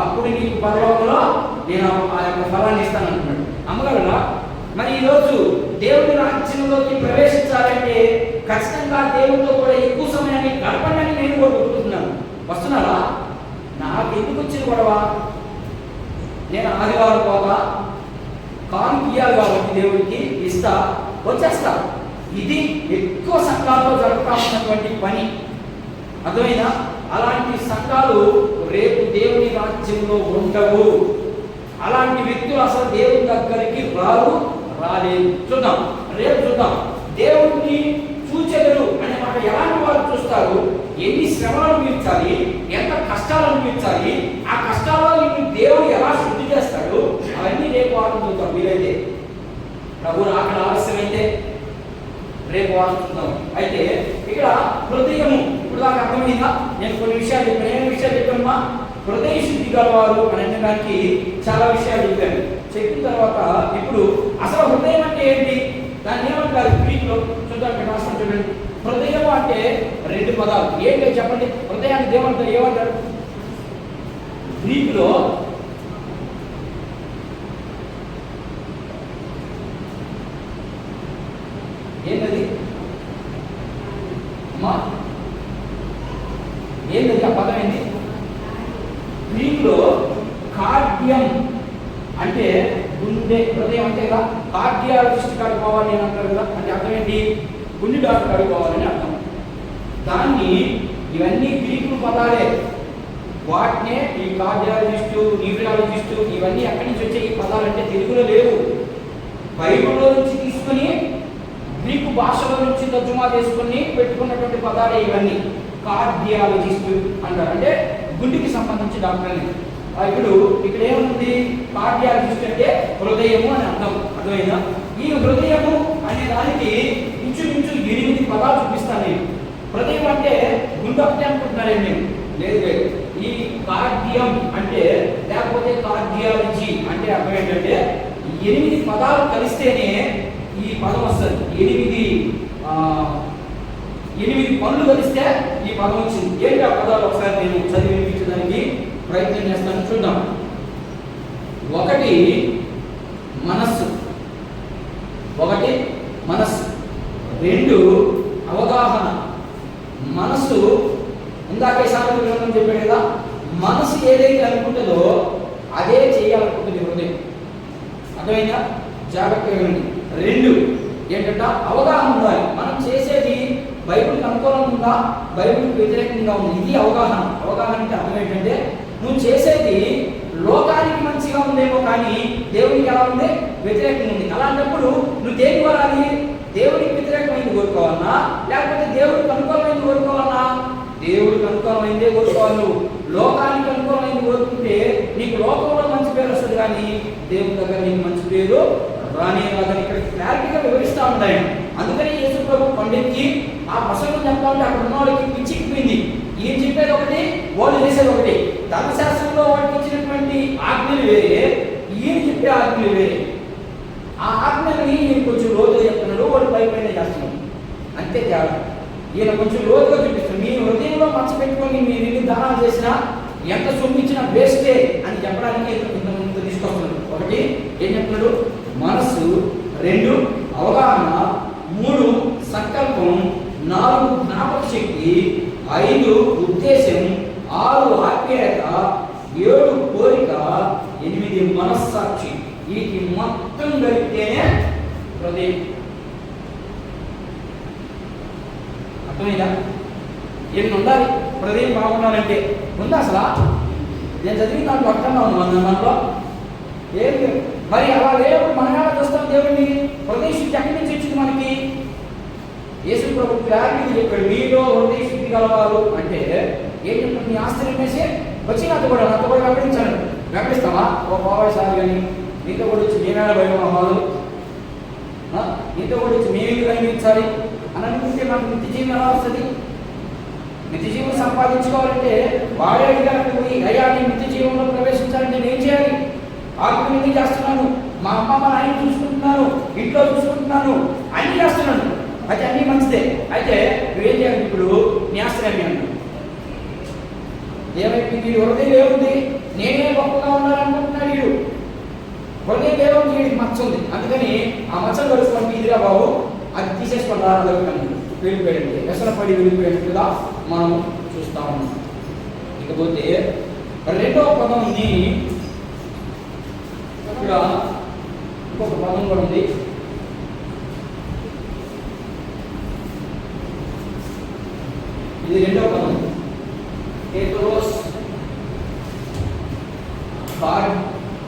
అప్పుడు నీకు పరలోకంలో నేను ఆ యొక్క ఫలాన్ని ఇస్తాను అంటున్నాడు. అమ్మగలరా? మరి ఈరోజు దేవుని రాజ్యంలోకి ప్రవేశించాలంటే ఖచ్చితంగా దేవుడితో కూడా ఎక్కువ సమయాన్ని గడపండి నేను కూడా కోరుకుంటున్నాను. వస్తున్నారా? నాకు ఎందుకు వచ్చిన గొడవ? నేను ఆదివారం పోగా కానుక ఇయ్యాలి కాబట్టి దేవుడికి ఇస్తా, వచ్చేస్తా. ఇది ఎక్కువ సంఘాల్లో జరుగుతూ ఉన్నటువంటి పని, అర్థమైనా? అలాంటి సంఘాలు రేపు దేవుని రాజ్యంలో ఉండవు. అలాంటి వ్యక్తులు అసలు దేవుని దగ్గరికి రాలేదు. చూద్దాం, రేపు చూద్దాం. దేవుడిని చూచెదరు అనే మాట ఎలాంటి వాళ్ళు చూస్తారు? ఎన్ని శ్రమలు అనుభవించాలి, ఎంత కష్టాలు అనుభవించాలి, ఆ కష్టాల్లో నిన్ను దేవుడు ఎలా శుద్ధి చేస్తాడు, అవన్నీ రేపు వారం చూద్దాం. వీలైతే ప్రభు అక్కడ ఆలస్యమైతే రేపు వారం చూద్దాం. అయితే ఇక్కడ హృదయము ఇప్పుడు దాకా అర్థమైందా? నేను కొన్ని విషయాలు చెప్పాను. ఏమైనా విషయాలు చెప్పానమ్మా? హృదయ శుద్ధి గలవారు అని అనడానికి చాలా విషయాలు చెప్పాను. చెప్పిన తర్వాత ఇప్పుడు అసలు హృదయం అంటే ఏంటి, దాన్ని ఏమంటారు గ్రీకులో? చూద్దాం, ఇక్కడ రాష్ట్రం చూడండి. హృదయం అంటే రెండు పదాలు. ఏంటో చెప్పండి. హృదయాన్ని ఏమంటారు? ఏమంటారు గ్రీకులో? ఏంటది అమ్మా? ఏంటది ఆ పదం? ఏంటి గ్రీకులో? కార్డియం అంటే గుండె, హృదయం అంటే కదా. కార్డియాలజిస్ట్ కాడికి పోవాలి అని అంటారు కదా, అంటే అర్థం ఏంటి? గుండె డాక్టర్ కాడికి పోవాలని అర్థం. దాన్ని ఇవన్నీ గ్రీకు పదాలే. వాటినే ఈ కార్డియాలజిస్టు, న్యూరాలజిస్టు ఇవన్నీ ఎక్కడి నుంచి వచ్చే ఈ పదాలు అంటే తెలుగులో లేవు. బైబిల్లో నుంచి తీసుకుని గ్రీకు భాషలో నుంచి తర్జుమా చేసుకుని పెట్టుకున్నటువంటి పదాలే ఇవన్నీ. కార్డియాలజిస్టు అంటారు, అంటే గుండెకి సంబంధించి డాక్టర్ని. ఇప్పుడు ఇక్కడ ఏముంది? కార్డియాలజిస్ట్ అంటే హృదయము అని అర్థం, అర్థమైందా? ఈ హృదయము అనే దానికి ఇంచుమించు 8 పదాలు చూపిస్తాను నేను. హృదయం అంటే గుండె ఒకటే అనుకుంటున్నారండి, లేదు. ఈ కార్డియం అంటే లేకపోతే కార్డియాలజీ అంటే అర్థం ఏంటంటే 8 పదాలు కలిస్తేనే ఈ పదం వస్తుంది. 8 పనులు కలిస్తే ఈ పదం వచ్చింది. ఏంటి ఆ పదాలు? ఒకసారి నేను చదివి వినిపించడానికి ప్రయత్నం చేస్తాను, చూద్దాం. 1 మనస్సు, 2 అవగాహన. మనస్సు ఇందాకే సామెతల గ్రంథం చెప్పాడు కదా, మనసు ఏదైతే అనుకుంటుందో అదే చేయాలనుకుంటుంది హృదయం. అర్థమైందా? జాగ్రత్తగా వినండి. 2 ఏంటంటే అవగాహన ఉండాలి. మనం చేసేది బైబిల్కి అనుకూలంగా ఉందా, బైబిల్కి వ్యతిరేకంగా ఉంది, ఇది అవగాహన. అవగాహన అంటే అర్థం ఏంటంటే నువ్వు చేసేది లోకానికి మంచిగా ఉందేమో కానీ దేవునికి ఎలా ఉంది? వ్యతిరేకంగా ఉంది. అలాంటప్పుడు నువ్వు దేనికి వాడాలి? దేవుడికి వ్యతిరేకమైంది కోరుకోవాలన్నా, లేకపోతే దేవుడికి అనుకూలమైంది కోరుకోవాలన్నా? దేవుడికి అనుకూలమైందే కోరుకోవాలి. నువ్వు లోకానికి అనుకూలమైంది కోరుకుంటే నీకు లోకంలో మంచి పేరు వస్తుంది, కానీ దేవుని దగ్గర నీకు మంచి పేరు రాని రాదని ఇక్కడ క్లారిటీగా వివరిస్తూ ఉంటాయి. అందుకని యేసు ప్రభు పండిట్కి ఆ పశువులు చెప్తా ఉంటే అక్కడ ఉన్న వాళ్ళకి పిచ్చిపోయింది. ఈయన చెప్పేది ఒకటి, వాళ్ళు చేసేది ఒకటి. ధర్మశాస్త్రంలో వాడికి ఇచ్చినటువంటి ఆజ్ఞలు వేరే, ఈయన చెప్పే ఆజ్ఞలు వేరే. ఆ ఆజ్ఞల్ని ఈయన కొంచెం లోతుగా చెప్తున్నాడు, వాడు పైపైన చేస్తున్నాడు, అంతే తేడా. ఈయన కొంచెం లోతుగా చూపిస్తున్నాడు. మీ హృదయంలో మచ్చ పెట్టుకొని మీరు ఎన్ని దానాలు చేసినా, ఎంత సొమ్మిచ్చినా వేస్టే అని చెప్పడానికి ఇంతకుముందు తీసుకొస్తున్నాడు. 1 ఏం చెప్తున్నాడు? మనస్సు, 2 అవగాహన, 3 సంకల్పం, 4 జ్ఞాపక శక్తి, 5 ఉద్దేశం, 6 ఆత్మీయత, బాగున్నానంటే ఉందా అసలు? నేను చదివి నాకు పక్కన ఉన్నాను మనలో ఏం లేవు. మరి అలా లేనప్పుడు మనం ఎలా చూస్తాం దేవుడిని? హృదయ శుద్ధి ఎక్కడి నుంచి వచ్చింది మనకి? యేసు ప్రభు క్లారిటీ చెప్పాడు, మీలో హృదయ శుద్ధి గలవారు అంటే ఏం చెప్తాడు? నీ ఆస్తిని వేసి వచ్చి నాతో కూడా వెంబడించాను. వెంబడిస్తావా? ఓ పోవాసారి కానీ నీతో కూడా వచ్చి మేమేళ భయం అవ్వాలి, నీతో కూడా వచ్చి మేము కనిపించాలి అని అనుకుంటే మనకు నిత్య జీవం ఎలా వస్తుంది? నిత్య జీవం సంపాదించుకోవాలంటే వాడే అడిగారు పోయి, అయ్యా నేను నిత్య జీవంలో ప్రవేశించాలంటే నేను చేయాలి. ఆత్మ ఎందుకు చేస్తున్నాను? మా అమ్మ మా నాయన చూసుకుంటున్నాను, ఇంట్లో చూసుకుంటున్నాను, అన్ని చేస్తున్నాను. అయితే అన్నీ మంచిదే. అయితే నువ్వేం చేయాలి? ఇప్పుడు న్యాసరేమి అన్నాడు. ఏమైపోయింది? హృదయం ఏముంది? నేనే గొప్పగా ఉన్నాననుకుంటున్నాడు వీడు. హృదయం ఏముంది? వీడికి మచ్చ ఉంది. అందుకని ఆ మచ్చలు కలుసుకొని ఇదిరా బాబు అది తీసేసుకొని రాగలుగుతాను. వెళ్ళిపోయింది, వ్యసనపడి వెళ్ళిపోయినట్టుగా మనం చూస్తా ఉన్నాం. ఇకపోతే రెండవ పదం ఉంది, ఇక్కడ ఇంకొక పదం కూడా ఉంది. ఇది రెండవ పదం కేతోస్,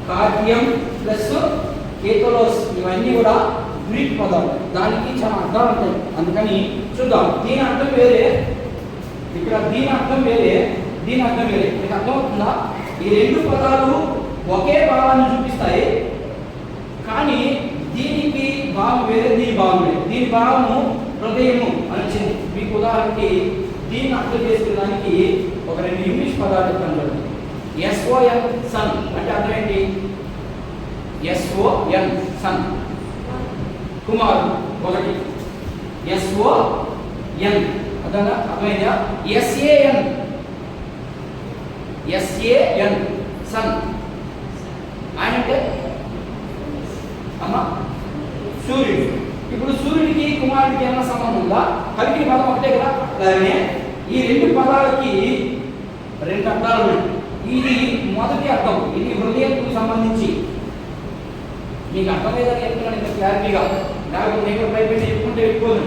కార్డియం ప్లస్ కేతోలోస్, ఇవన్నీ కూడా గ్రీక్ పదాలు. దానికి చాలా అర్థాలు ఉంటాయి. అందుకని చూద్దాం. దీని అర్థం వేరే, ఇక్కడ దీని అర్థం వేరే, దీని అర్థం వేరే. మీకు అర్థమవుతుందా? ఈ రెండు పదాలు ఒకే భావాన్ని చూపిస్తాయి, కానీ దీనికి భావం వేరే, దీని భావం వేరే. దీని భావము హృదయము అని వచ్చింది. మీకు ఉదాహరణకి దీన్ని అర్థం చేసుకోవడానికి ఒక రెండు ఇంగ్లీష్ పదాలు చెప్తాను. ఎస్ఓఎన్ సన్ అంటే అర్థం ఏంటి? ఎస్ఓఎన్ సన్ కుమారు ఒకటి, ఎస్ఓఎన్ అర్థంగా అర్థమైందా? ఎస్ఏఎన్ సన్ ఆయన అంటే అమ్మ సూర్యుడు. ఇప్పుడు సూర్యుడికి కుమారుడికి ఏమైనా సంబంధం ఉందా? కలిగిన పదం ఒకటే కదా. అలాగే ఈ రెండు పదాలకి రెండు అర్థాలు ఉన్నాయి. ఇది మొదటి అర్థం, ఇది హృదయంకు సంబంధించి. మీకు అర్థం లేదని చెప్తున్నాను ఇంత క్లారిటీగా, లేకపోతే నేను భయపెట్టి చెప్పుకుంటే వెళ్ళిపోదు.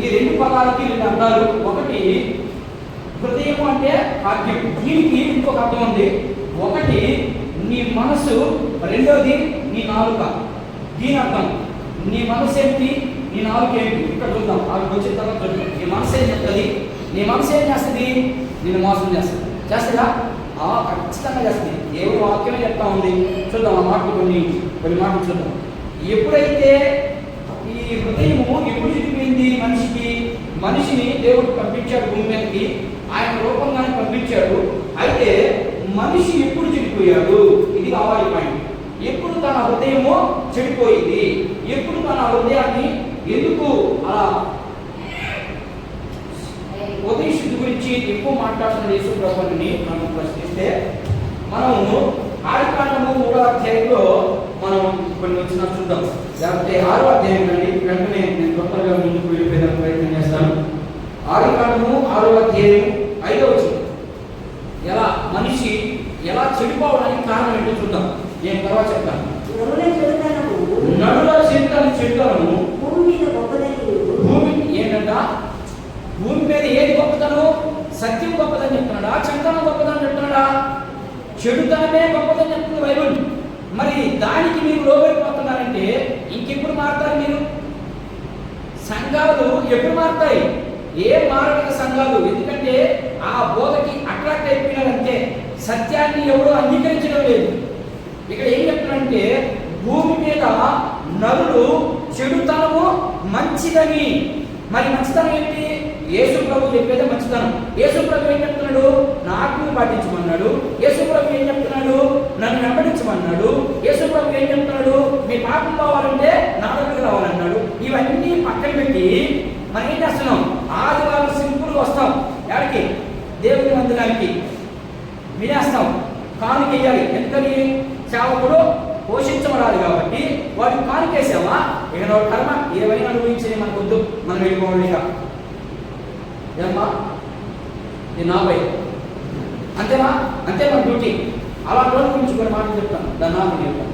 ఈ రెండు పదాలకి రెండు అర్థాలు. ఒకటి హృదయం అంటే భాగ్యం, దీనికి ఇంకొక అర్థం ఉంది. ఒకటి నీ మనసు, రెండోది నీ నాలుక. దీని అర్థం నీ మనసు ఏంటి, నీ నాలుక ఏంటి? ఇక్కడ చూద్దాం. ఆవిడకి వచ్చిన తర్వాత చూద్దాం. నీ మనసు ఏం చెప్తుంది? నీ మనసు ఏం చేస్తుంది? నేను మోసం చేస్తుంది. చేస్తుందా? ఖచ్చితంగా చేస్తుంది. దేవుడు వాక్యమే చెప్తా ఉంది. చూద్దాం ఆ మాటలు, కొన్ని మాటలు చూద్దాం. ఎప్పుడైతే ఈ హృదయము ఎప్పుడు చెడిపోయింది మనిషిని దేవుడు పంపించాడు భూమి మీదకి, ఆయన రూపంగానే పంపించాడు. అయితే మనిషి ఎప్పుడు చెడిపోయాడు? ఇది కావాలి పాయింట్. ఎప్పుడు తన హృదయము చెడిపోయింది? ఎప్పుడు తన హృదయాన్ని ఎందుకు అలా హృదయ శుద్ధి గురించి ఎక్కువ మాట్లాడుతున్న యేసు ప్రభువుని మనం ప్రశ్నిస్తే, మనము ఆదికాండము 3వ అధ్యాయంలో మనం కొన్ని వచ్చిన చూద్దాం. లేకపోతే 6వ అధ్యాయం అండి. వెంటనే నేను తొందరగా ముందుకు వెళ్ళిపోయేందుకు ప్రయత్నం చేస్తాను. ఆదికాండము 6వ అధ్యాయం 5వ వచనం. మనిషి ఎలా చెడిపోవడానికి కారణం ఏంటో చూద్దాం. నేను తర్వాత చెప్తాను. నడుల చెడుతనము భూమి మీద గొప్పదని. భూమి ఏంటంట? భూమి మీద ఏది గొప్పతనం? సత్యం గొప్పదని చెప్తున్నాడా? చెడుతనం గొప్పదని చెప్తున్నాడా? చెడుతనమే గొప్పదని చెప్తుంది బైబిల్. మరి దానికి మీరు లోబడిపోతున్నారంటే ఇంకెప్పుడు మారుతారు మీరు? సంఘాలు ఎప్పుడు మారుతాయి? ఏం మారక సంఘాలు? ఎందుకంటే ఆ బోధకి అట్రాక్ట్ అయిపోయినారంటే సత్యాన్ని ఎవరు అంగీకరించడం లేదు. ఇక్కడ ఏం చెప్తున్నారంటే భూమి మీద నరులు చెడుతనము మంచిదని. మరి మంచితనం ఏంటి? యేసు ప్రభు చెప్పేది మంచితనం. యేసు ప్రభు ఏం చెప్తున్నాడు? నాకు పాటించమన్నాడు. యేసు ప్రభు ఏం చెప్తున్నాడు? నన్ను వెంబడించమన్నాడు. యేసు ప్రభు ఏం చెప్తున్నాడు? మీ పాపం పోవాలంటే నా దగ్గరికి రావాలన్నాడు. ఇవన్నీ పక్కన పెట్టి మనం ఏం చేస్తున్నాం? ఆదివారం సింపుల్గా వస్తాం. ఎక్కడికి? దేవుని మందిరానికి వినేస్తాం. కానుక వేయాలి. ఎందుకని? సేవకుడు పోషించబడాలి కాబట్టి వాడికి కానుకేసామా? ఇక కర్మ ఏవైనా అనుభవించేది మనకు వద్దు, మనం వెళ్ళిపోవాలి. ఇక ఏమ్మా ఇది నా భయం, అంతేనా? అంతే మన డ్యూటీ. అలా రోజు గురించి కొన్ని మాటలు చెప్తాను, దాన్ని నాకు చెప్తాను.